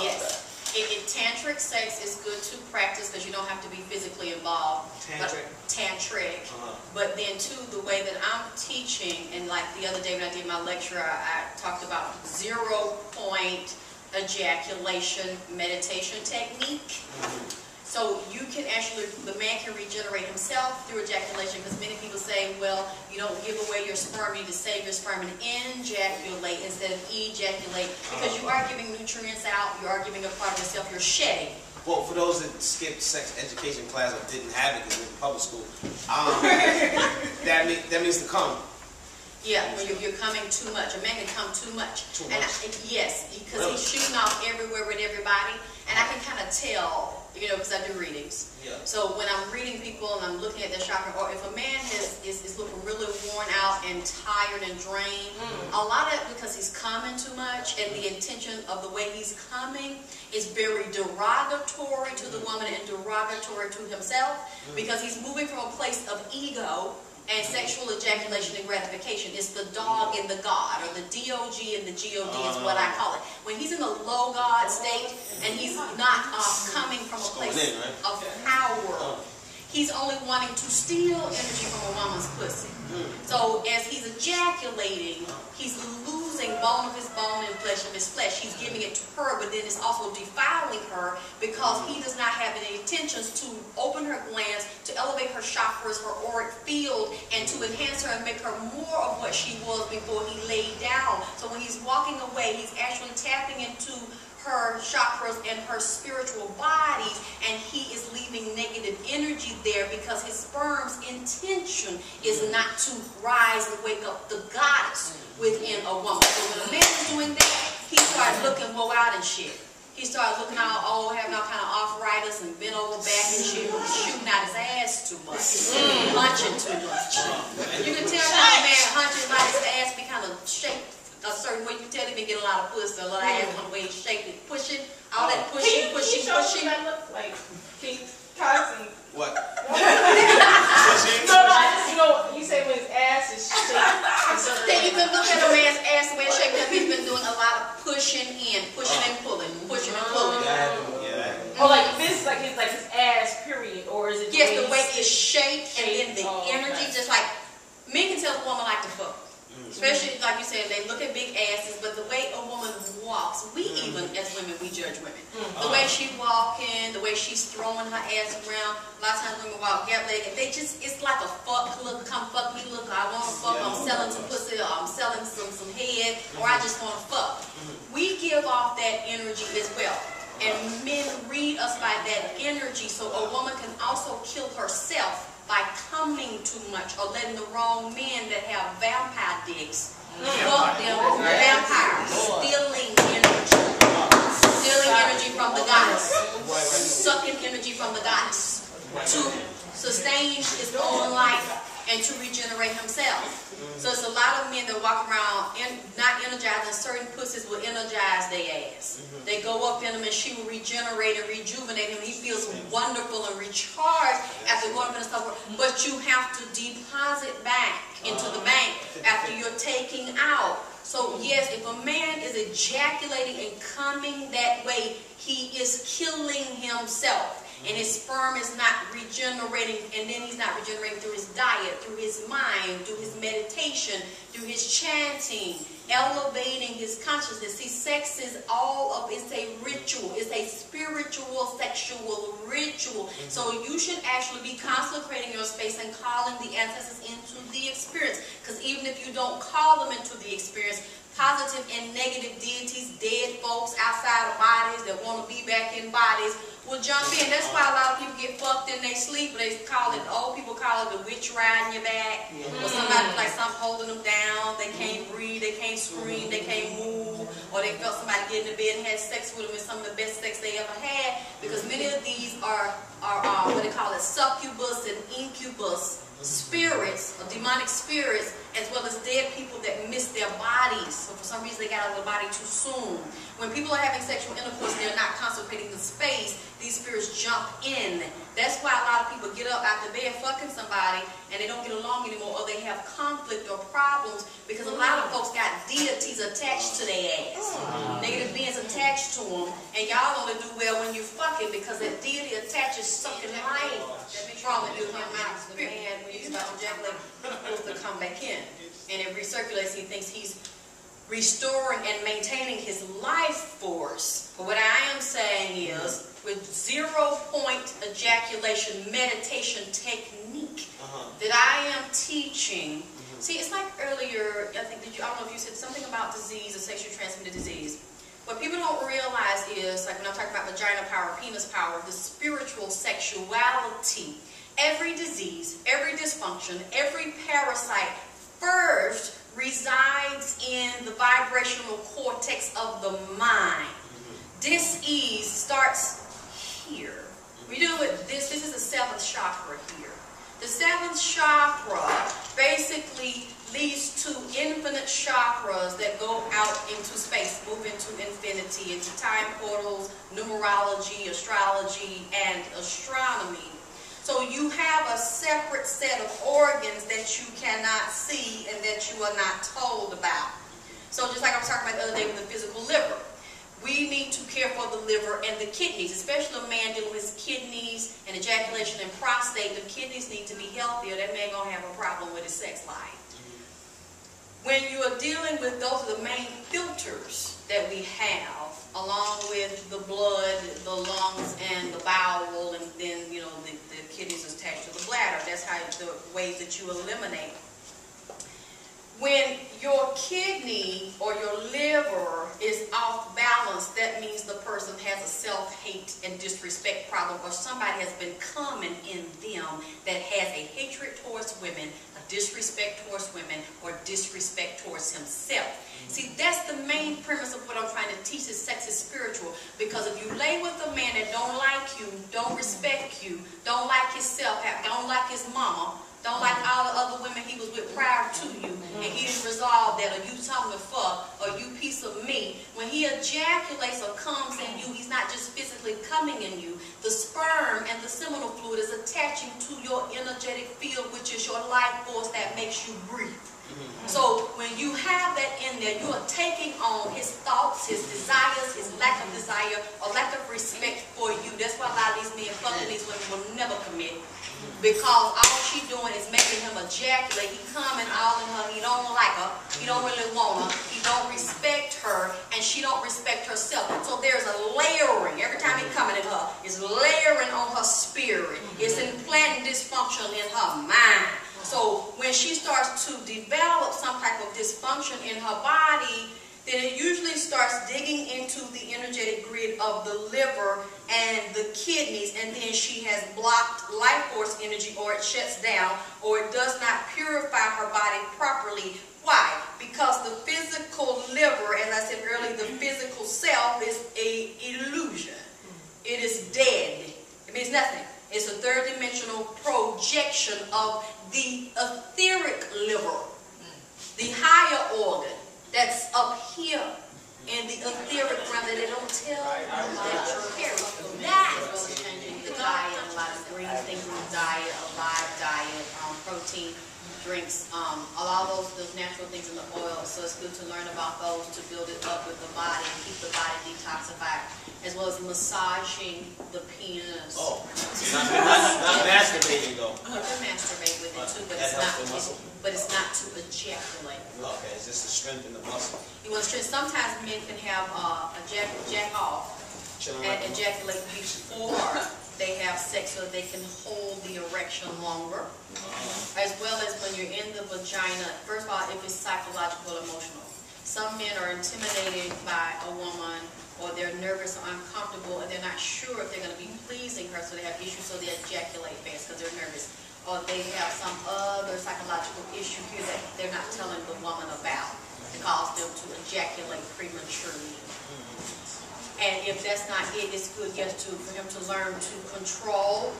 Yes. Tantric sex is good to practice because you don't have to be physically involved. Tantric. But then too, the way that I'm teaching, and like the other day when I did my lecture, I talked about 0-point ejaculation meditation technique. So you can actually, the man can regenerate himself through ejaculation, because many people say, well, you don't give away your sperm, you need to save your sperm and ejaculate instead of ejaculate, because you are giving nutrients out, you are giving a part of yourself, you're shedding. Well, for those that skipped sex education class or didn't have it because they were in public school, that means to come. Yeah, when you're coming too much. A man can come too much. Yes, because he's shooting off everywhere with everybody. And I can kind of tell, you know, because I do readings. Yeah. So when I'm reading people and I'm looking at their chakra, or if a man is looking really worn out and tired and drained, a lot of it because he's coming too much, and the intention of the way he's coming is very derogatory to the woman and derogatory to himself, because he's moving from a place of ego and sexual ejaculation and gratification. It's the dog and the God, or the DOG and the GOD is what I call it. When he's in a low God state and he's not coming from a place of power, he's only wanting to steal energy from a woman's pussy. So as he's ejaculating, he's losing bone of his bone and flesh of his flesh. He's giving it to her, but then it's also defiling her because he does not have any intentions to open her glands, to elevate her chakras, her auric field, and to enhance her and make her more of what she was before he laid down. So when he's walking away, he's actually tapping into her chakras and her spiritual bodies, and he is leaving negative energy there because his sperm's intention is not to rise and wake up the goddess within a woman. So when a man is doing that, he starts looking woe out and shit. He started looking out, having all kind of arthritis and bent over back and shit, shooting out his ass too much, hunching too much. You can tell how a man hunching by his ass be kind of shaped a certain way. You tell him he get a lot of pussy, a lot of ass on the way he's shaped it, pushing, all that pushing. Can you show what that looks like? What? No, you know, you say when his ass is shaped. Then you can look at a man's ass the way it's shaped up. He's been doing a lot of pushing in, pushing and pulling, pushing and pulling. Or like this, like his ass, period, or is it? Yes, the way it's shaped and then the energy, just like men can tell a woman like to fuck. Especially, like you said, they look at big asses, but the way a woman walks, we even, as women, we judge women. The way she walking, the way she's throwing her ass around, a lot of times women walk gap-legged, they just, it's like a fuck look, come fuck me look, I want to fuck, I'm selling some pussy, or I'm selling some head, or I just want to fuck. We give off that energy as well. And men read us by that energy, so a woman can also kill herself by coming too much or letting the wrong men that have vampire dicks fuck them vampires, stealing energy from the goddess, sucking energy from the goddess to sustain his own life and to regenerate himself. So it's a lot of men that walk around not energized, and certain pussies will energize their ass. They go up in him and she will regenerate and rejuvenate him. He feels wonderful and recharged after going up in the stuff. But you have to deposit back into the bank after you're taking out. So yes, if a man is ejaculating and coming that way, he is killing himself. And his sperm is not regenerating, and then he's not regenerating through his diet, through his mind, through his meditation, through his chanting, elevating his consciousness. See, sex is it's a ritual. It's a spiritual, sexual ritual. So you should actually be consecrating your space and calling the ancestors into the experience. Because even if you don't call them into the experience, positive and negative deities, dead folks outside of bodies that want to be back in bodies, will jump in. That's why a lot of people get fucked in their sleep. They call it, old people call it the witch riding your back. Or somebody like something holding them down. They can't breathe, they can't scream, they can't move. Or they felt somebody get in the bed and had sex with them, and some of the best sex they ever had. Because many of these are what they call it, succubus and incubus spirits, or demonic spirits, as well as dead people that miss their bodies. So for some reason they got out of the body too soon. When people are having sexual intercourse, they're not consecrating the space, these spirits jump in. That's why a lot of people get up out the bed fucking somebody and they don't get along anymore, or they have conflict or problems because a lot of folks got deities attached to their ass. Negative beings attached to them, and y'all only do well when you're fucking because that deity attaches sucking life from it. And when you start ejaculate, it's supposed to come back in. And it recirculates. He thinks he's restoring and maintaining his life force. But what I am saying is, with 0-point ejaculation meditation technique that I am teaching. See, it's like earlier, I think, I don't know if you said something about disease, a sexually transmitted disease. What people don't realize is, like when I'm talking about vagina power, penis power, the spiritual sexuality, every disease, every dysfunction, every parasite first resides in the vibrational cortex of the mind. Dis-ease starts here. We deal with this. This is the 7th chakra here. The 7th chakra basically leads to infinite chakras that go out into space, move into infinity, into time portals, numerology, astrology, and astronomy. So you have a separate set of organs that you cannot see and that you are not told about. So just like I was talking about the other day with the physical liver, we need to care for the liver and the kidneys, especially a man dealing with his kidneys and ejaculation and prostate. The kidneys need to be healthier. That man gonna have a problem with his sex life. When you are dealing with, those are the main filters that we have, along with the blood, the lungs, and the bowel, and then, you know, the kidneys is attached to the bladder. That's how the ways that you eliminate. When your kidney or your liver is off balance, that means the person has a self-hate and disrespect problem, or somebody has been coming in them that has a hatred towards women, a disrespect towards women, or disrespect towards himself. See, that's the main premise of what I'm trying to teach, is sex is spiritual. Because if you lay with a man that don't like you, don't respect you, don't like himself, don't like his mama, don't like all the other women he was with prior to you, and he didn't resolve that, or you something to fuck, or you piece of meat. When he ejaculates or comes in you, he's not just physically coming in you. The sperm and the seminal fluid is attaching to your energetic field, which is your life force that makes you breathe. So when you have that in there, you are taking on his thoughts, his desires, his lack of desire, or lack of respect for you. That's why a lot of these men fucking these women will never commit. Because all she doing is making him ejaculate. He coming all in her. He don't like her. He don't really want her. He don't respect her, and she don't respect herself. So there's a layering. Every time he coming at her, it's layering on her spirit. It's implanting dysfunction in her mind. So when she starts to develop some type of dysfunction in her body, then it usually starts digging into the energetic grid of the liver and the kidneys, and then she has blocked life force energy, or it shuts down, or it does not purify her body properly. Why? Because the physical liver, as I said earlier, the physical self is an illusion. It is dead. It means nothing. It's a third-dimensional projection of the etheric liver, the higher organ that's up here in the etheric realm that they don't tell you that you're carrying. That changing the diet, a lot of green things in the diet, a live diet, protein drinks, a lot of those natural things in the oil. So it's good to learn about those to build it up with the body and keep the body detoxified, as well as massaging the penis. Oh, not masturbating though. You can masturbate with it too, but it's not to ejaculate. Okay, it's just to strengthen the muscle. You want to strengthen. Sometimes men can have jack off and ejaculate before they have sex, so they can hold the erection longer. As well as when you're in the vagina, first of all, if it's psychological or emotional. Some men are intimidated by a woman, or they're nervous or uncomfortable, and they're not sure if they're going to be pleasing her, so they have issues, so they ejaculate fast because they're nervous. Or they have some other psychological issue here that they're not telling the woman about, to cause them to ejaculate prematurely. And if that's not it, it's good just for him to learn to control